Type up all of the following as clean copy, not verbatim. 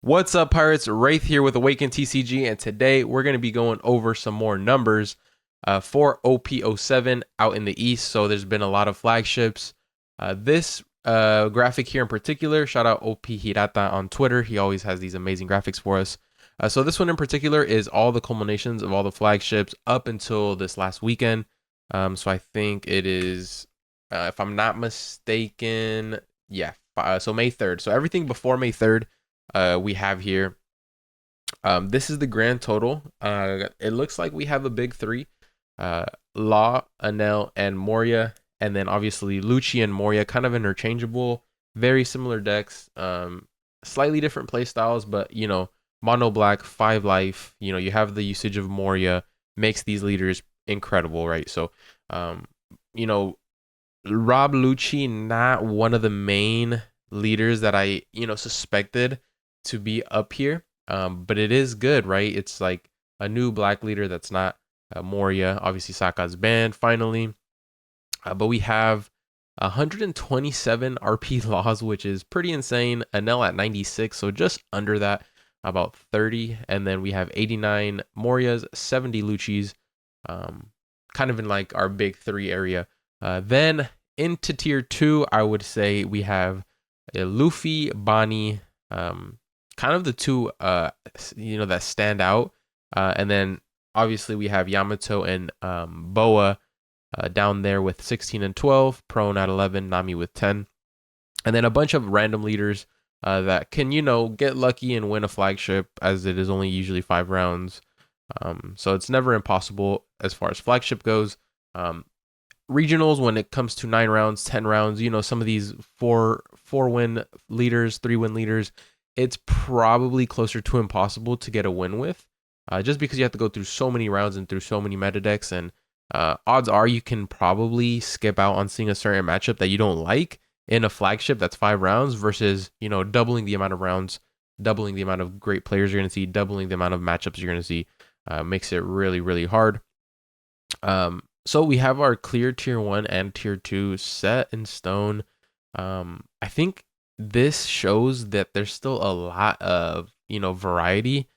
What's up, Pirates? Wraith here with Awaken TCG, and today we're going to be going over some more numbers for OP07 out in the East. So there's been a lot of flagships. This graphic here in particular, shout out OP Hirata on Twitter. He always has these amazing graphics for us. So this one in particular is all the culminations of all the flagships up until this last weekend. So I think it is, if I'm not mistaken, yeah. So May 3rd. So everything before May 3rd. We have here. This is the grand total. It looks like we have a big three: Law, Anel, and Moria, and then obviously Lucci and Moria, kind of interchangeable, very similar decks. Slightly different play styles, but mono black, 5 life. You have the usage of Moria, makes these leaders incredible, right? So, you know, Rob Lucci, not one of the main leaders that I suspected to be up here. But it is good, right? It's like a new black leader that's not Moria. Obviously, Sokka's banned finally. But we have 127 RP laws, which is pretty insane. Anel at 96, so just under that, about 30. And then we have 89 Morias, 70 Luccis, kind of in like our big three area. Then into tier 2, I would say we have Luffy, Bonnie, kind of the two that stand out, and then obviously we have Yamato and Boa down there with 16 and 12, Prone at 11, Nami with 10, and then a bunch of random leaders that can get lucky and win a flagship, as it is only usually 5 rounds. So it's never impossible as far as flagship goes. Regionals, when it comes to 9 rounds, 10 rounds, some of these four win leaders, 3 win leaders, it's probably closer to impossible to get a win with, just because you have to go through so many rounds and through so many meta decks, and odds are you can probably skip out on seeing a certain matchup that you don't like in a flagship that's 5 rounds versus doubling the amount of rounds, doubling the amount of great players you're going to see, doubling the amount of matchups you're going to see. Makes it really, really hard. So we have our clear tier 1 and tier 2 set in stone. I think this shows that there's still a lot of variety.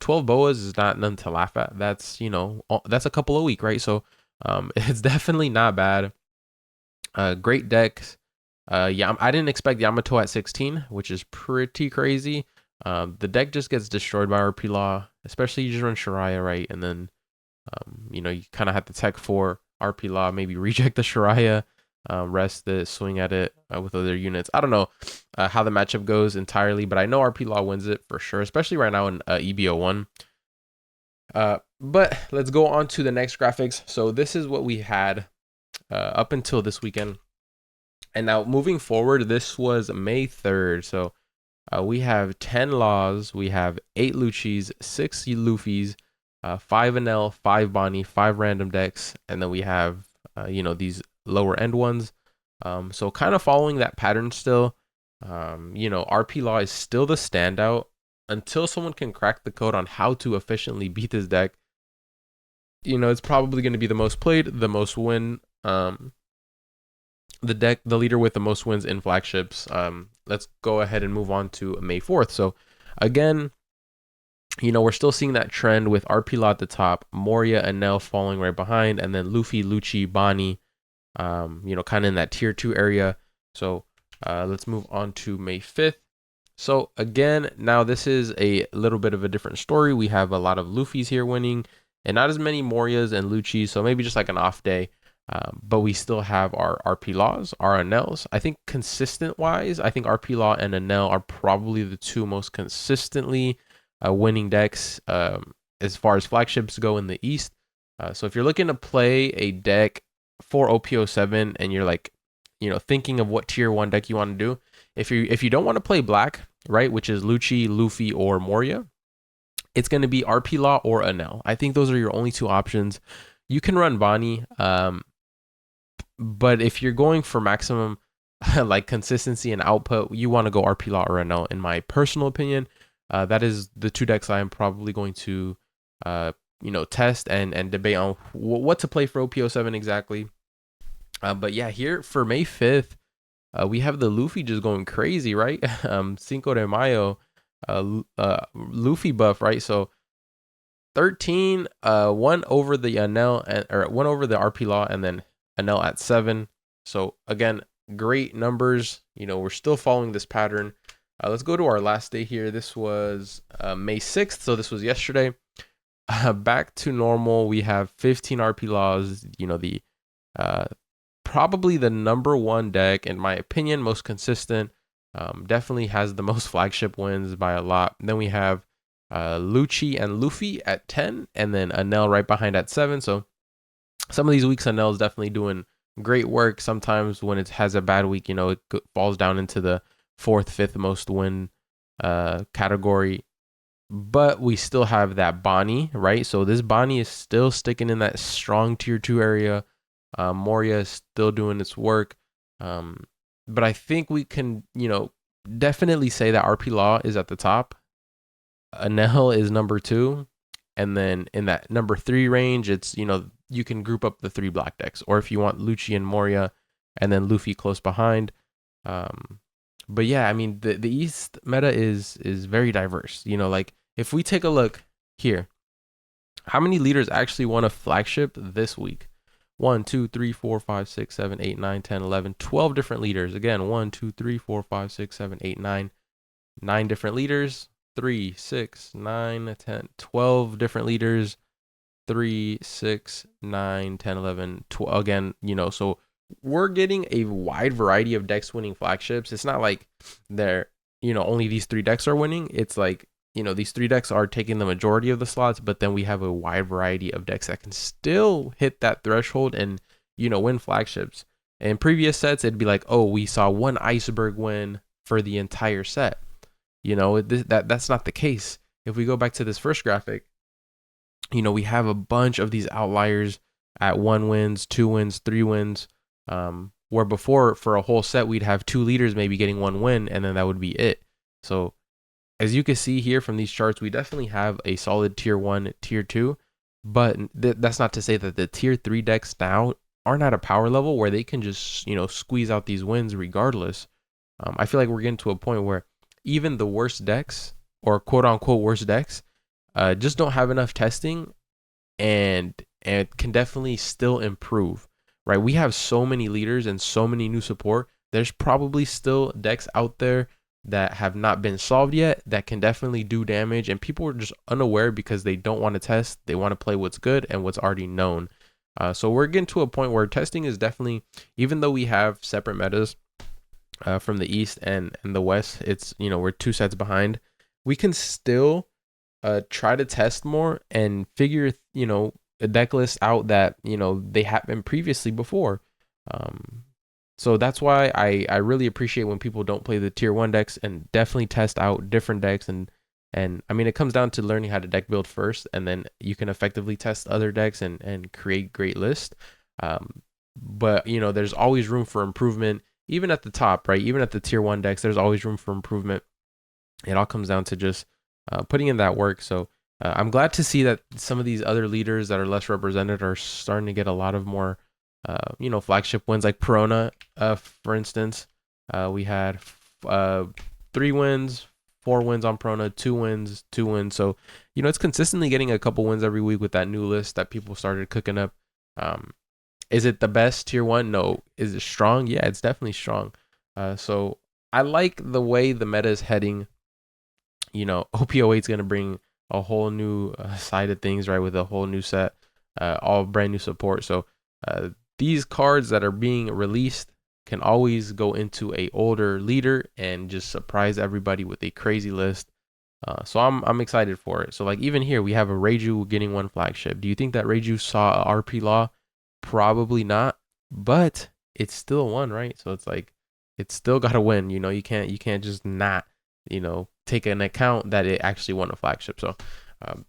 12 boas is not none to laugh at. That's that's a couple a week, right? So it's definitely not bad. Great decks. Yeah, I didn't expect Yamato at 16, which is pretty crazy. The deck just gets destroyed by RP Law, especially you just run Shariah, right? And then you kind of have to tech for RP Law, maybe reject the Shariah, rest it, swing at it with other units. I don't know how the matchup goes entirely, but I know RP Law wins it for sure, especially right now in EBO1. But let's go on to the next graphics. So this is what we had up until this weekend. And now moving forward, this was May 3rd. So we have 10 Laws, we have 8 Luccis, 6 Luffys, 5 Anel, 5 Bonnie, 5 random decks, and then we have these lower end ones. So kind of following that pattern still. RP Law is still the standout until someone can crack the code on how to efficiently beat this deck. It's probably going to be the most played, the most win, the leader with the most wins in flagships. Let's go ahead and move on to May 4th. So again, we're still seeing that trend with RP Law at the top, Moria and Nell falling right behind, and then Luffy, Lucci, Bonnie, kind of in that tier 2 area. So let's move on to May 5th. So again, now this is a little bit of a different story. We have a lot of Luffys here winning, and not as many Morias and Luccis, so maybe just like an off day. But we still have our RP Laws, our Anels. I think consistent wise, I think RP Law and Anel are probably the two most consistently winning decks as far as flagships go in the East. So if you're looking to play a deck for OP07 and you're like, thinking of what tier 1 deck you want to do, if you don't want to play black, right, which is Lucci, Luffy, or Moria, it's going to be RP Law or Anel. I think those are your only 2 options. You can run Bonnie, but if you're going for maximum like consistency and output, you want to go RP Law or Anel, in my personal opinion. That is the 2 decks I am probably going to test and debate on what to play for OP07 exactly. But yeah, here for May 5th, we have the Luffy just going crazy, right? Cinco de Mayo. Luffy buff, right? So 13, one over the Anel and or one over the RP Law, and then Anel at 7. So again, great numbers. We're still following this pattern. Let's go to our last day here. This was May 6th, so this was yesterday. Back to normal. We have 15 RP Laws. The uh, probably the number one deck in my opinion, most consistent. Definitely has the most flagship wins by a lot. And then we have Lucci and Luffy at 10, and then Anel right behind at 7. So some of these weeks, Anel is definitely doing great work. Sometimes when it has a bad week, it falls down into the fourth, fifth most win category. But we still have that Bonnie, right? So this Bonnie is still sticking in that strong tier 2 area. Moria is still doing its work. But I think we can, definitely say that RP Law is at the top. Anel is number 2. And then in that number 3 range, it's, you can group up the 3 black decks. Or if you want Lucci and Moria and then Luffy close behind. But yeah, I mean, the East meta is very diverse. Like if we take a look here, how many leaders actually won a flagship this week? 1, 2, 3, 4, 5, 6, 7, 8, 9, 10, 11, 12 different leaders. Again, 1, 2, 3, 4, 5, 6, 7, 8, 9. 9 different leaders. 3, 6, 9, 10, 12 different leaders. 3, 6, 9, 10, 11, 12. Again, so we're getting a wide variety of decks winning flagships. It's not like they're, only these 3 decks are winning. It's like, these 3 decks are taking the majority of the slots, but then we have a wide variety of decks that can still hit that threshold and, win flagships. In previous sets, it'd be like, oh, we saw one iceberg win for the entire set. That's not the case. If we go back to this first graphic, we have a bunch of these outliers at 1 wins, 2 wins, 3 wins, where before for a whole set, we'd have 2 leaders maybe getting 1 win, and then that would be it. So as you can see here from these charts, we definitely have a solid tier 1, tier 2, but that's not to say that the tier 3 decks now aren't at a power level where they can just, squeeze out these wins regardless. I feel like we're getting to a point where even the worst decks, or quote unquote worst decks, just don't have enough testing and can definitely still improve, right? We have so many leaders and so many new support. There's probably still decks out there that have not been solved yet that can definitely do damage, and people are just unaware because they don't want to test. They want to play what's good and what's already known. So we're getting to a point where testing is definitely, even though we have separate metas from the East and the West, it's, we're 2 sets behind. We can still try to test more and figure, a deck list out that, they haven't previously before. So that's why I really appreciate when people don't play the tier 1 decks and definitely test out different decks. And I mean, it comes down to learning how to deck build first, and then you can effectively test other decks and create great lists. But, there's always room for improvement, even at the top, right? Even at the tier 1 decks, there's always room for improvement. It all comes down to just putting in that work. So I'm glad to see that some of these other leaders that are less represented are starting to get a lot of more flagship wins, like Perona, for instance. We had 3 wins, 4 wins on Perona, 2 wins, 2 wins. So, it's consistently getting a couple wins every week with that new list that people started cooking up. Is it the best tier 1? No. Is it strong? Yeah, it's definitely strong. So I like the way the meta is heading. OP08 is going to bring a whole new side of things, right? With a whole new set, all brand new support. So these cards that are being released can always go into a older leader and just surprise everybody with a crazy list. So I'm excited for it. So like even here we have a Reiju getting 1 flagship. Do you think that Reiju saw a RP Law? Probably not, but it's still 1, right? So it's like it's still got to win. You can't just not take an account that it actually won a flagship. So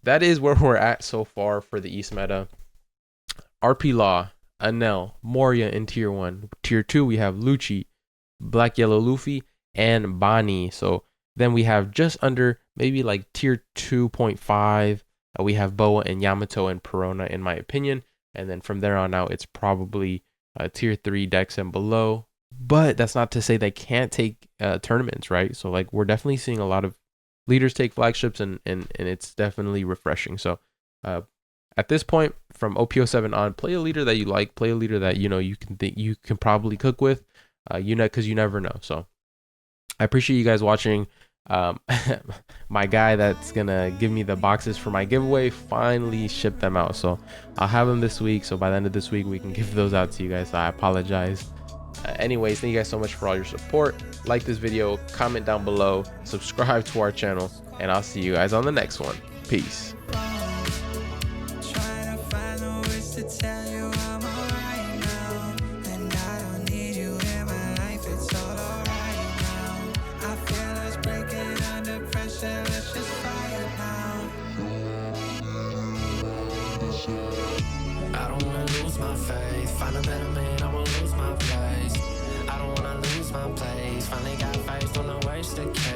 that is where we're at so far for the East meta. RP Law, Anel, Moria in tier 1. Tier 2, we have Lucci, Black Yellow Luffy, and Bonnie. So then we have just under maybe like tier 2.5. We have Boa and Yamato and Perona, in my opinion. And then from there on out, it's probably tier 3 decks and below. But that's not to say they can't take tournaments, right? So like we're definitely seeing a lot of leaders take flagships, and it's definitely refreshing. So at this point, from OP07 on, play a leader that you like, play a leader that you can probably cook with, because you never know. So I appreciate you guys watching. My guy that's gonna give me the boxes for my giveaway finally shipped them out, so I'll have them this week. So by the end of this week, we can give those out to you guys. So I apologize. Anyways, thank you guys so much for all your support. Like this video, comment down below, subscribe to our channel, and I'll see you guys on the next one. Peace. I don't wanna lose my faith, find a better man, I won't lose my place. I don't wanna lose my place, finally got faith on the waste of cake.